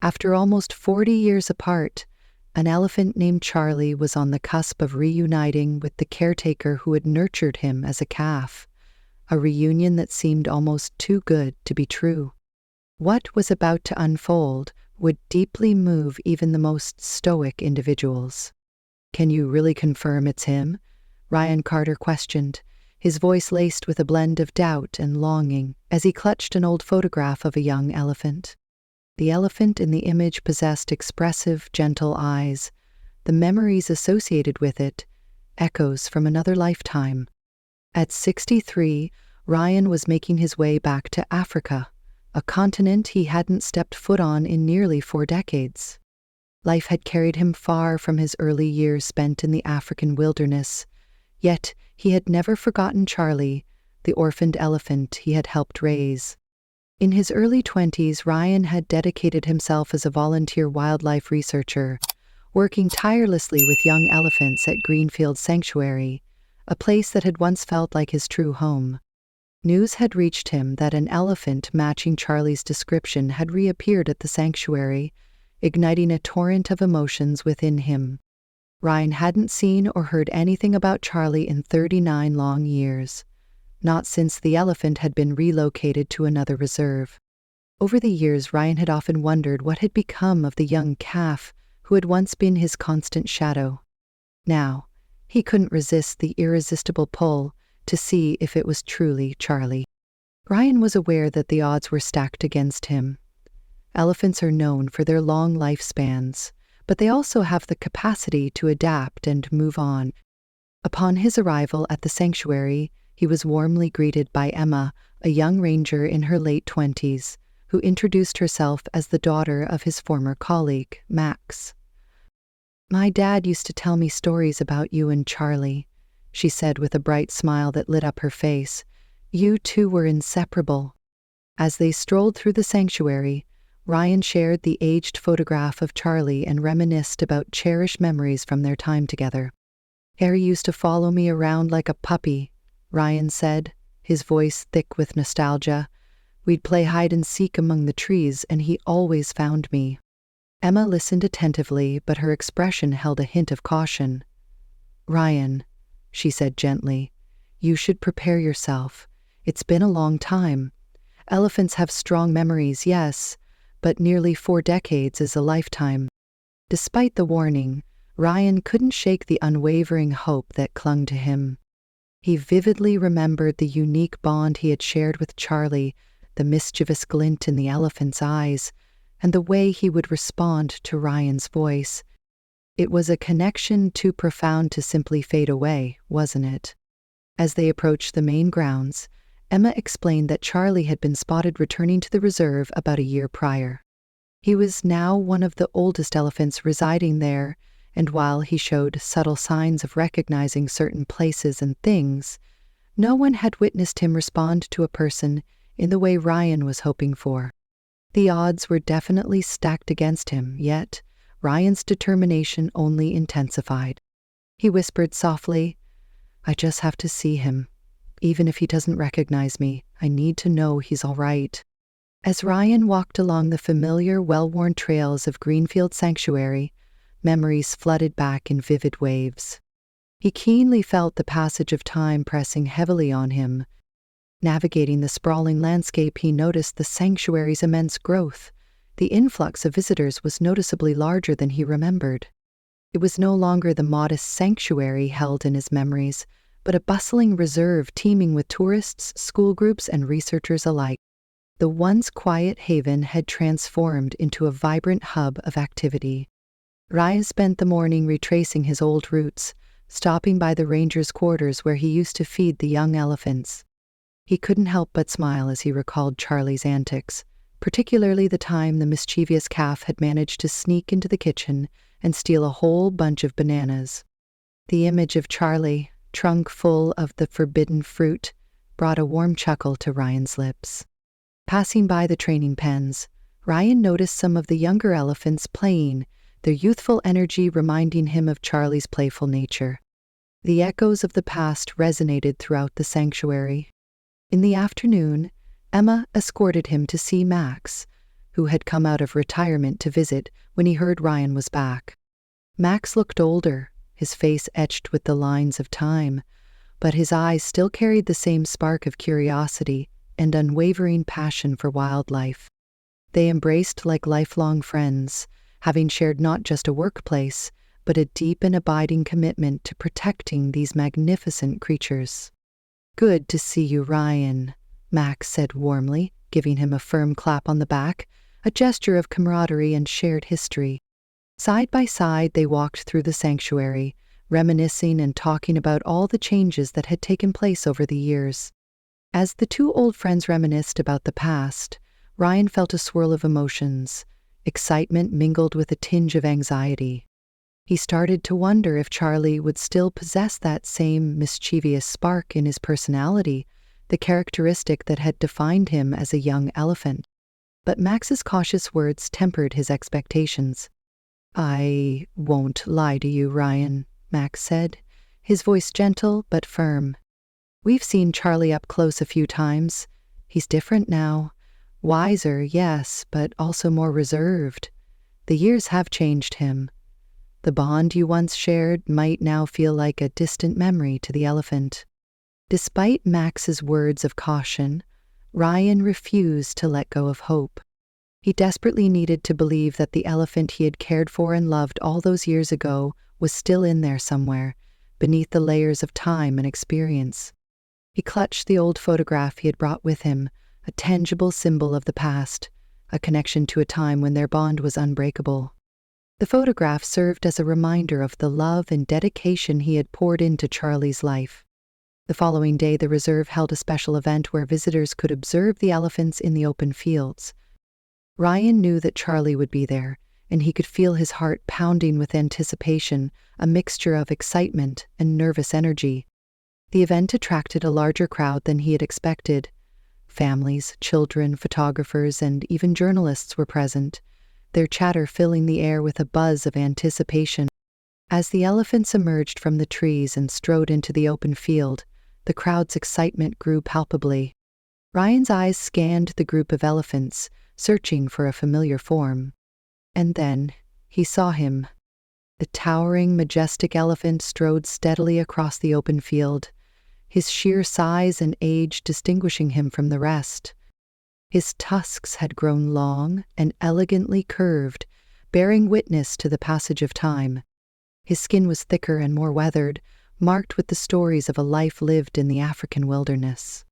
After almost 40 years apart, an elephant named Charlie was on the cusp of reuniting with the caretaker who had nurtured him as a calf, a reunion that seemed almost too good to be true. What was about to unfold would deeply move even the most stoic individuals. "Can you really confirm it's him?" Ryan Carter questioned, his voice laced with a blend of doubt and longing as he clutched an old photograph of a young elephant. The elephant in the image possessed expressive, gentle eyes, the memories associated with it, echoes from another lifetime. At 63, Ryan was making his way back to Africa, a continent he hadn't stepped foot on in nearly 4 decades. Life had carried him far from his early years spent in the African wilderness, yet he had never forgotten Charlie, the orphaned elephant he had helped raise. In his early 20s, Ryan had dedicated himself as a volunteer wildlife researcher, working tirelessly with young elephants at Greenfield Sanctuary, a place that had once felt like his true home. News had reached him that an elephant matching Charlie's description had reappeared at the sanctuary, igniting a torrent of emotions within him. Ryan hadn't seen or heard anything about Charlie in 39 long years, not since the elephant had been relocated to another reserve. Over the years, Ryan had often wondered what had become of the young calf who had once been his constant shadow. Now, he couldn't resist the irresistible pull to see if it was truly Charlie. Ryan was aware that the odds were stacked against him. Elephants are known for their long lifespans, but they also have the capacity to adapt and move on. Upon his arrival at the sanctuary, he was warmly greeted by Emma, a young ranger in her late 20s, who introduced herself as the daughter of his former colleague, Max. "My dad used to tell me stories about you and Charlie," she said with a bright smile that lit up her face. "You two were inseparable." As they strolled through the sanctuary, Ryan shared the aged photograph of Charlie and reminisced about cherished memories from their time together. "Harry used to follow me around like a puppy," Ryan said, his voice thick with nostalgia. "We'd play hide and seek among the trees, and he always found me." Emma listened attentively, but her expression held a hint of caution. "Ryan," she said gently, "you should prepare yourself. It's been a long time. Elephants have strong memories, yes, but nearly 4 decades is a lifetime." Despite the warning, Ryan couldn't shake the unwavering hope that clung to him. He vividly remembered the unique bond he had shared with Charlie, the mischievous glint in the elephant's eyes, and the way he would respond to Ryan's voice. It was a connection too profound to simply fade away, wasn't it? As they approached the main grounds, Emma explained that Charlie had been spotted returning to the reserve about a year prior. He was now one of the oldest elephants residing there, and while he showed subtle signs of recognizing certain places and things, no one had witnessed him respond to a person in the way Ryan was hoping for. The odds were definitely stacked against him, yet Ryan's determination only intensified. He whispered softly, "I just have to see him. Even if he doesn't recognize me, I need to know he's all right." As Ryan walked along the familiar, well-worn trails of Greenfield Sanctuary, memories flooded back in vivid waves. He keenly felt the passage of time pressing heavily on him. Navigating the sprawling landscape, he noticed the sanctuary's immense growth. The influx of visitors was noticeably larger than he remembered. It was no longer the modest sanctuary held in his memories, but a bustling reserve teeming with tourists, school groups, and researchers alike. The once quiet haven had transformed into a vibrant hub of activity. Ryan spent the morning retracing his old routes, stopping by the ranger's quarters where he used to feed the young elephants. He couldn't help but smile as he recalled Charlie's antics, particularly the time the mischievous calf had managed to sneak into the kitchen and steal a whole bunch of bananas. The image of Charlie, trunk full of the forbidden fruit, brought a warm chuckle to Ryan's lips. Passing by the training pens, Ryan noticed some of the younger elephants playing, their youthful energy reminding him of Charlie's playful nature. The echoes of the past resonated throughout the sanctuary. In the afternoon, Emma escorted him to see Max, who had come out of retirement to visit when he heard Ryan was back. Max looked older, his face etched with the lines of time, but his eyes still carried the same spark of curiosity and unwavering passion for wildlife. They embraced like lifelong friends, having shared not just a workplace, but a deep and abiding commitment to protecting these magnificent creatures. "Good to see you, Ryan," Max said warmly, giving him a firm clap on the back, a gesture of camaraderie and shared history. Side by side, they walked through the sanctuary, reminiscing and talking about all the changes that had taken place over the years. As the two old friends reminisced about the past, Ryan felt a swirl of emotions, excitement mingled with a tinge of anxiety. He started to wonder if Charlie would still possess that same mischievous spark in his personality, the characteristic that had defined him as a young elephant. But Max's cautious words tempered his expectations. "I won't lie to you, Ryan," Max said, his voice gentle but firm. "We've seen Charlie up close a few times. He's different now. Wiser, yes, but also more reserved. The years have changed him. The bond you once shared might now feel like a distant memory to the elephant." Despite Max's words of caution, Ryan refused to let go of hope. He desperately needed to believe that the elephant he had cared for and loved all those years ago was still in there somewhere, beneath the layers of time and experience. He clutched the old photograph he had brought with him, a tangible symbol of the past, a connection to a time when their bond was unbreakable. The photograph served as a reminder of the love and dedication he had poured into Charlie's life. The following day, the reserve held a special event where visitors could observe the elephants in the open fields. Ryan knew that Charlie would be there, and he could feel his heart pounding with anticipation, a mixture of excitement and nervous energy. The event attracted a larger crowd than he had expected. Families, children, photographers, and even journalists were present, their chatter filling the air with a buzz of anticipation. As the elephants emerged from the trees and strode into the open field, the crowd's excitement grew palpably. Ryan's eyes scanned the group of elephants, searching for a familiar form. And then he saw him. The towering, majestic elephant strode steadily across the open field, his sheer size and age distinguishing him from the rest. His tusks had grown long and elegantly curved, bearing witness to the passage of time. His skin was thicker and more weathered, marked with the stories of a life lived in the African wilderness.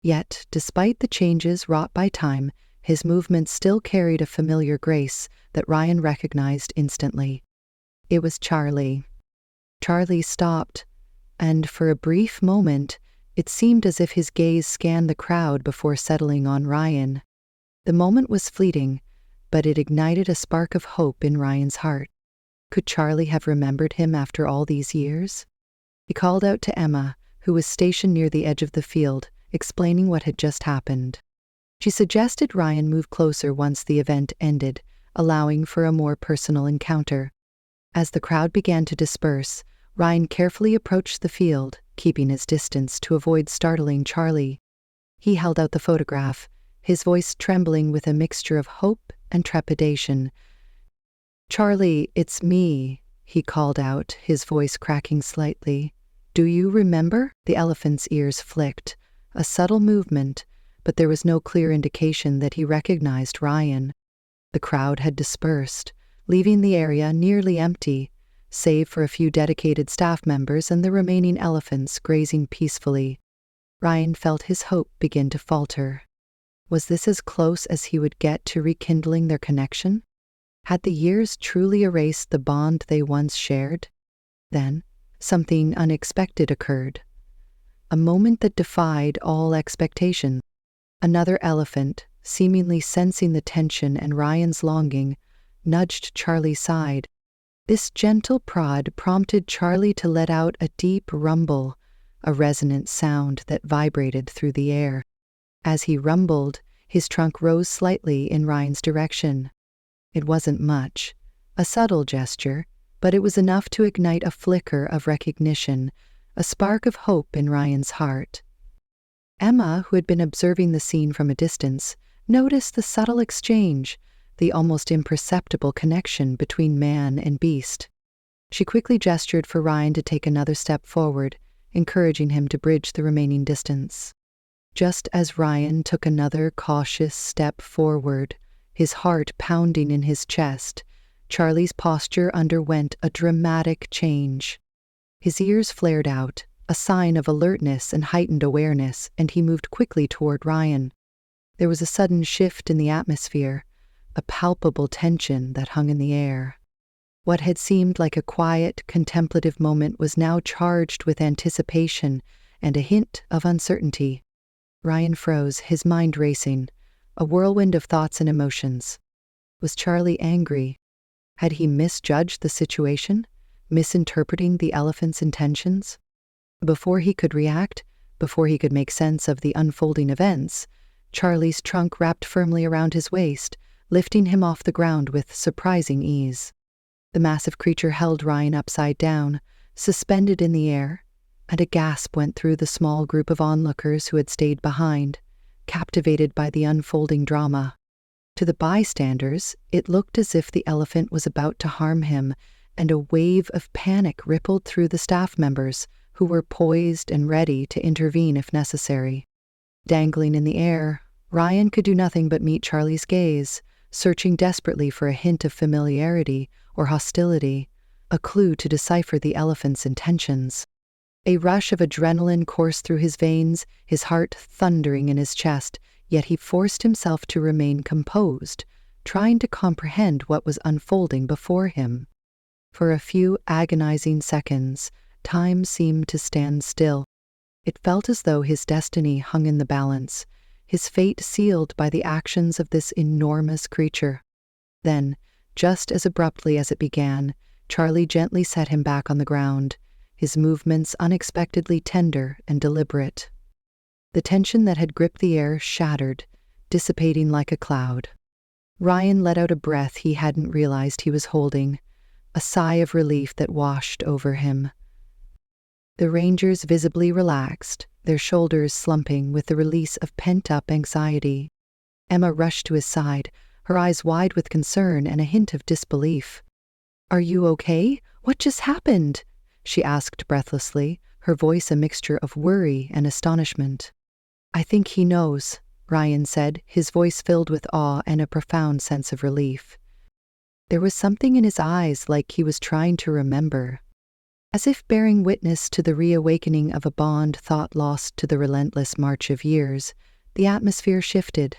Yet, despite the changes wrought by time, his movements still carried a familiar grace that Ryan recognized instantly. It was Charlie. Charlie stopped, and for a brief moment, it seemed as if his gaze scanned the crowd before settling on Ryan. The moment was fleeting, but it ignited a spark of hope in Ryan's heart. Could Charlie have remembered him after all these years? He called out to Emma, who was stationed near the edge of the field, explaining what had just happened. She suggested Ryan move closer once the event ended, allowing for a more personal encounter. As the crowd began to disperse, Ryan carefully approached the field, keeping his distance to avoid startling Charlie. He held out the photograph, his voice trembling with a mixture of hope and trepidation. "Charlie, it's me," he called out, his voice cracking slightly. "Do you remember?" The elephant's ears flicked, a subtle movement, but there was no clear indication that he recognized Ryan. The crowd had dispersed, leaving the area nearly empty, save for a few dedicated staff members and the remaining elephants grazing peacefully. Ryan felt his hope begin to falter. Was this as close as he would get to rekindling their connection? Had the years truly erased the bond they once shared? Then, something unexpected occurred. A moment that defied all expectation. Another elephant, seemingly sensing the tension and Ryan's longing, nudged Charlie's side. This gentle prod prompted Charlie to let out a deep rumble, a resonant sound that vibrated through the air. As he rumbled, his trunk rose slightly in Ryan's direction. It wasn't much, a subtle gesture, but it was enough to ignite a flicker of recognition, a spark of hope in Ryan's heart. Emma, who had been observing the scene from a distance, Notice the subtle exchange, the almost imperceptible connection between man and beast. She quickly gestured for Ryan to take another step forward, encouraging him to bridge the remaining distance. Just as Ryan took another cautious step forward, his heart pounding in his chest, Charlie's posture underwent a dramatic change. His ears flared out, a sign of alertness and heightened awareness, and he moved quickly toward Ryan. There was a sudden shift in the atmosphere, a palpable tension that hung in the air. What had seemed like a quiet, contemplative moment was now charged with anticipation and a hint of uncertainty. Ryan froze, his mind racing, a whirlwind of thoughts and emotions. Was Charlie angry? Had he misjudged the situation, misinterpreting the elephant's intentions? Before he could react, before he could make sense of the unfolding events, Charlie's trunk wrapped firmly around his waist, lifting him off the ground with surprising ease. The massive creature held Ryan upside down, suspended in the air, and a gasp went through the small group of onlookers who had stayed behind, captivated by the unfolding drama. To the bystanders, it looked as if the elephant was about to harm him, and a wave of panic rippled through the staff members, who were poised and ready to intervene if necessary. Dangling in the air, Ryan could do nothing but meet Charlie's gaze, searching desperately for a hint of familiarity or hostility, a clue to decipher the elephant's intentions. A rush of adrenaline coursed through his veins, his heart thundering in his chest, yet he forced himself to remain composed, trying to comprehend what was unfolding before him. For a few agonizing seconds, time seemed to stand still. It felt as though his destiny hung in the balance, his fate sealed by the actions of this enormous creature. Then, just as abruptly as it began, Charlie gently set him back on the ground, his movements unexpectedly tender and deliberate. The tension that had gripped the air shattered, dissipating like a cloud. Ryan let out a breath he hadn't realized he was holding, a sigh of relief that washed over him. The rangers visibly relaxed, their shoulders slumping with the release of pent-up anxiety. Emma rushed to his side, her eyes wide with concern and a hint of disbelief. "Are you okay? What just happened?" she asked breathlessly, her voice a mixture of worry and astonishment. "I think he knows," Ryan said, his voice filled with awe and a profound sense of relief. There was something in his eyes like he was trying to remember. As if bearing witness to the reawakening of a bond thought lost to the relentless march of years, the atmosphere shifted.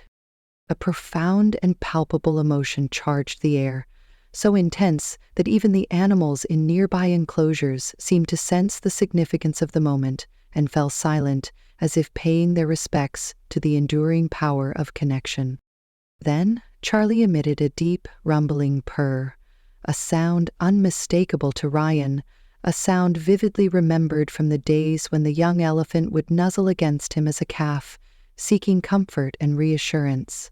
A profound and palpable emotion charged the air, so intense that even the animals in nearby enclosures seemed to sense the significance of the moment and fell silent, as if paying their respects to the enduring power of connection. Then Charlie emitted a deep, rumbling purr, a sound unmistakable to Ryan, a sound vividly remembered from the days when the young elephant would nuzzle against him as a calf, seeking comfort and reassurance.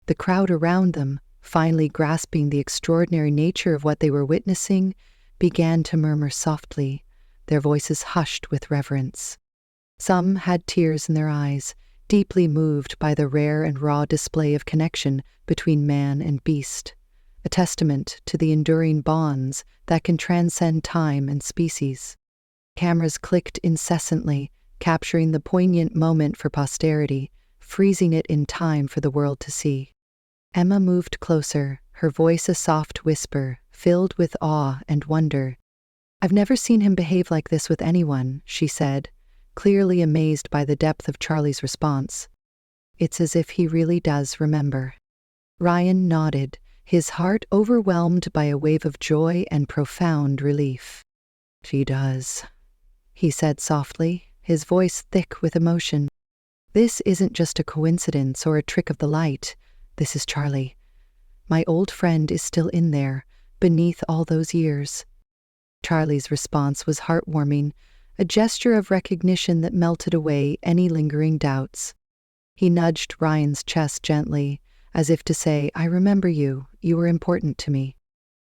The crowd around them, finally grasping the extraordinary nature of what they were witnessing, began to murmur softly, their voices hushed with reverence. Some had tears in their eyes, deeply moved by the rare and raw display of connection between man and beast, a testament to the enduring bonds that can transcend time and species. Cameras clicked incessantly, capturing the poignant moment for posterity, freezing it in time for the world to see. Emma moved closer, her voice a soft whisper, filled with awe and wonder. "I've never seen him behave like this with anyone," she said, clearly amazed by the depth of Charlie's response. "It's as if he really does remember." Ryan nodded, his heart overwhelmed by a wave of joy and profound relief. "She does," he said softly, his voice thick with emotion. "This isn't just a coincidence or a trick of the light. This is Charlie. My old friend is still in there, beneath all those years." Charlie's response was heartwarming, a gesture of recognition that melted away any lingering doubts. He nudged Ryan's chest gently, as if to say, "I remember you. You were important to me."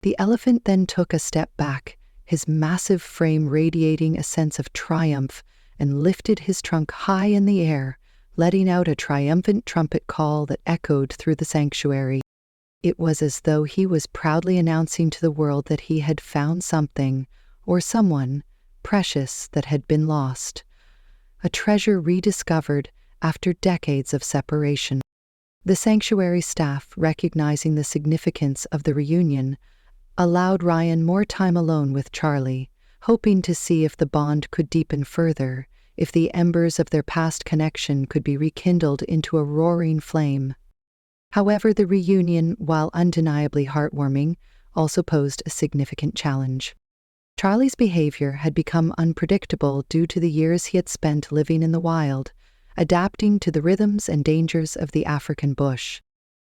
The elephant then took a step back, his massive frame radiating a sense of triumph, and lifted his trunk high in the air, letting out a triumphant trumpet call that echoed through the sanctuary. It was as though he was proudly announcing to the world that he had found something, or someone, precious that had been lost. A treasure rediscovered after decades of separation. The sanctuary staff, recognizing the significance of the reunion, allowed Ryan more time alone with Charlie, hoping to see if the bond could deepen further, if the embers of their past connection could be rekindled into a roaring flame. However, the reunion, while undeniably heartwarming, also posed a significant challenge. Charlie's behavior had become unpredictable due to the years he had spent living in the wild, adapting to the rhythms and dangers of the African bush.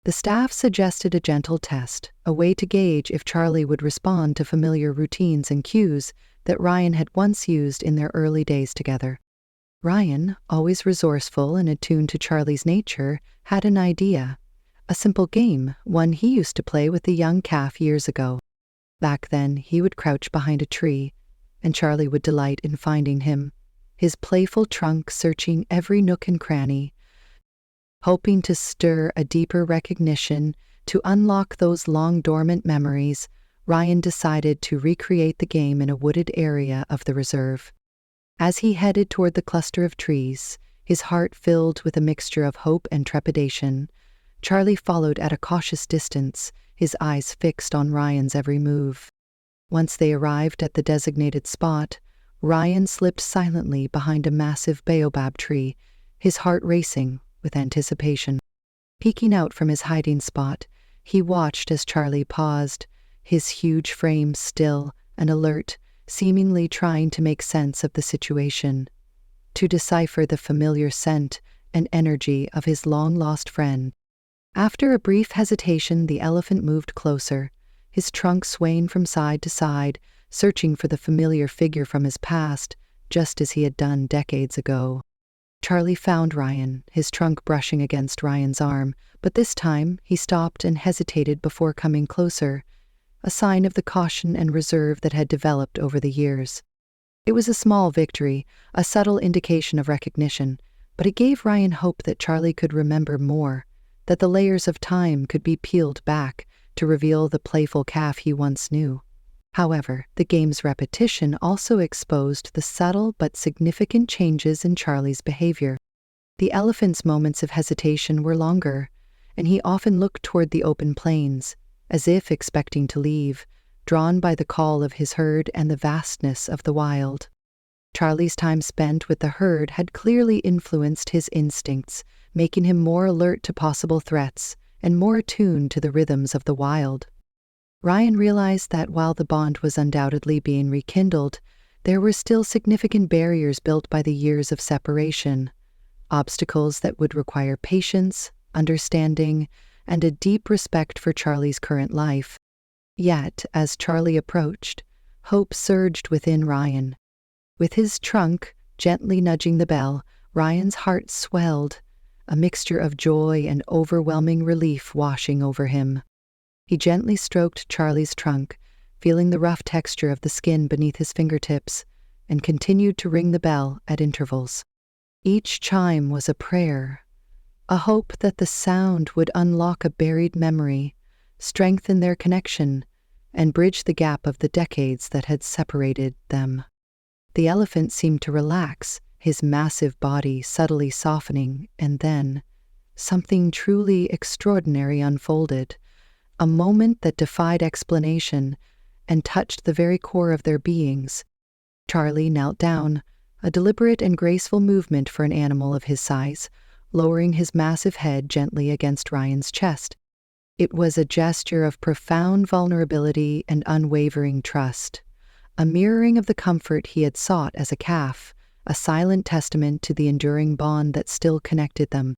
The staff suggested a gentle test, a way to gauge if Charlie would respond to familiar routines and cues that Ryan had once used in their early days together. Ryan, always resourceful and attuned to Charlie's nature, had an idea. A simple game, one he used to play with the young calf years ago. Back then, he would crouch behind a tree, and Charlie would delight in finding him, his playful trunk searching every nook and cranny. Hoping to stir a deeper recognition, to unlock those long-dormant memories, Ryan decided to recreate the game in a wooded area of the reserve. As he headed toward the cluster of trees, his heart filled with a mixture of hope and trepidation, Charlie followed at a cautious distance, his eyes fixed on Ryan's every move. Once they arrived at the designated spot, Ryan slipped silently behind a massive baobab tree, his heart racing with anticipation. Peeking out from his hiding spot, he watched as Charlie paused, his huge frame still and alert, seemingly trying to make sense of the situation, to decipher the familiar scent and energy of his long-lost friend. After a brief hesitation, the elephant moved closer, his trunk swaying from side to side, searching for the familiar figure from his past, just as he had done decades ago. Charlie found Ryan, his trunk brushing against Ryan's arm, but this time he stopped and hesitated before coming closer, a sign of the caution and reserve that had developed over the years. It was a small victory, a subtle indication of recognition, but it gave Ryan hope that Charlie could remember more, that the layers of time could be peeled back to reveal the playful calf he once knew. However, the game's repetition also exposed the subtle but significant changes in Charlie's behavior. The elephant's moments of hesitation were longer, and he often looked toward the open plains, as if expecting to leave, drawn by the call of his herd and the vastness of the wild. Charlie's time spent with the herd had clearly influenced his instincts, making him more alert to possible threats and more attuned to the rhythms of the wild. Ryan realized that while the bond was undoubtedly being rekindled, there were still significant barriers built by the years of separation, obstacles that would require patience, understanding, and a deep respect for Charlie's current life. Yet, as Charlie approached, hope surged within Ryan. With his trunk gently nudging the bell, Ryan's heart swelled, a mixture of joy and overwhelming relief washing over him. He gently stroked Charlie's trunk, feeling the rough texture of the skin beneath his fingertips, and continued to ring the bell at intervals. Each chime was a prayer, a hope that the sound would unlock a buried memory, strengthen their connection, and bridge the gap of the decades that had separated them. The elephant seemed to relax, his massive body subtly softening, and then something truly extraordinary unfolded, a moment that defied explanation and touched the very core of their beings. Charlie knelt down, a deliberate and graceful movement for an animal of his size, lowering his massive head gently against Ryan's chest. It was a gesture of profound vulnerability and unwavering trust, a mirroring of the comfort he had sought as a calf, a silent testament to the enduring bond that still connected them.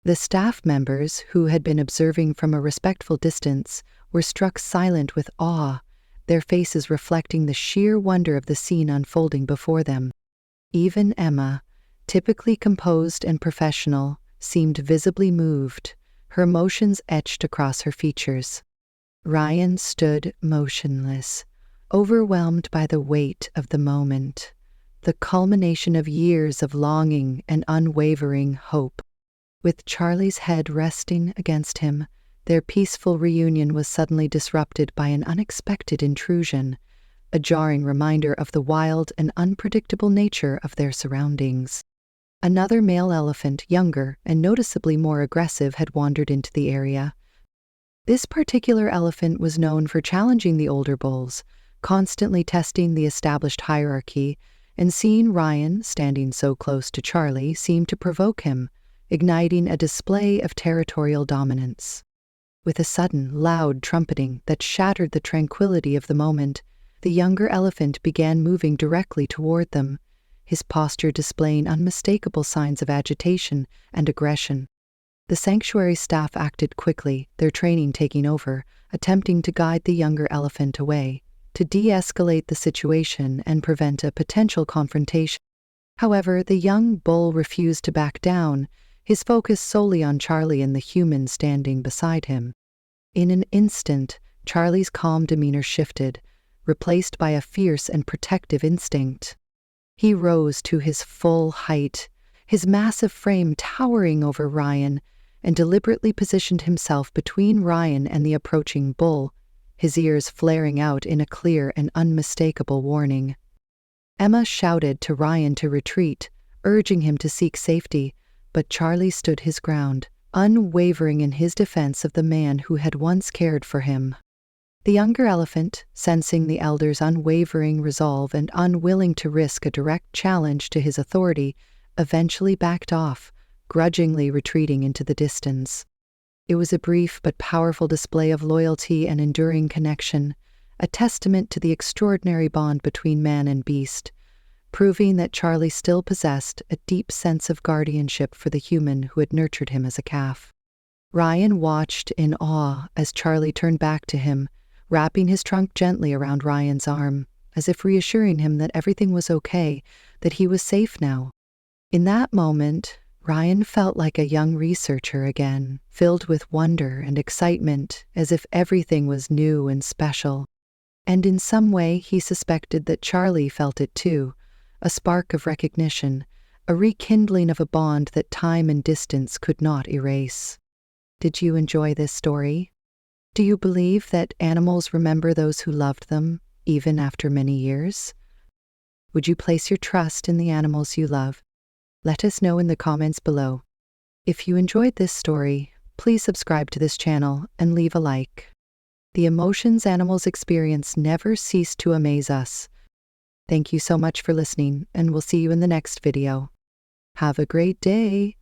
The staff members, who had been observing from a respectful distance, were struck silent with awe, their faces reflecting the sheer wonder of the scene unfolding before them. Even Emma, typically composed and professional, seemed visibly moved, her emotions etched across her features. Ryan stood motionless, overwhelmed by the weight of the moment, the culmination of years of longing and unwavering hope. With Charlie's head resting against him, their peaceful reunion was suddenly disrupted by an unexpected intrusion, a jarring reminder of the wild and unpredictable nature of their surroundings. Another male elephant, younger and noticeably more aggressive, had wandered into the area. This particular elephant was known for challenging the older bulls, constantly testing the established hierarchy, and seeing Ryan standing so close to Charlie seemed to provoke him, igniting a display of territorial dominance. With a sudden, loud trumpeting that shattered the tranquility of the moment, the younger elephant began moving directly toward them, his posture displaying unmistakable signs of agitation and aggression. The sanctuary staff acted quickly, their training taking over, attempting to guide the younger elephant away, to de-escalate the situation and prevent a potential confrontation. However, the young bull refused to back down, his focus solely on Charlie and the human standing beside him. In an instant, Charlie's calm demeanor shifted, replaced by a fierce and protective instinct. He rose to his full height, his massive frame towering over Ryan, and deliberately positioned himself between Ryan and the approaching bull, his ears flaring out in a clear and unmistakable warning. Emma shouted to Ryan to retreat, urging him to seek safety, but Charlie stood his ground, unwavering in his defense of the man who had once cared for him. The younger elephant, sensing the elder's unwavering resolve and unwilling to risk a direct challenge to his authority, eventually backed off, grudgingly retreating into the distance. It was a brief but powerful display of loyalty and enduring connection, a testament to the extraordinary bond between man and beast, proving that Charlie still possessed a deep sense of guardianship for the human who had nurtured him as a calf. Ryan watched in awe as Charlie turned back to him, wrapping his trunk gently around Ryan's arm, as if reassuring him that everything was okay, that he was safe now. In that moment, Ryan felt like a young researcher again, filled with wonder and excitement, as if everything was new and special. And in some way, he suspected that Charlie felt it too, a spark of recognition, a rekindling of a bond that time and distance could not erase. Did you enjoy this story? Do you believe that animals remember those who loved them, even after many years? Would you place your trust in the animals you love? Let us know in the comments below. If you enjoyed this story, please subscribe to this channel and leave a like. The emotions animals experience never cease to amaze us. Thank you so much for listening, and we'll see you in the next video. Have a great day.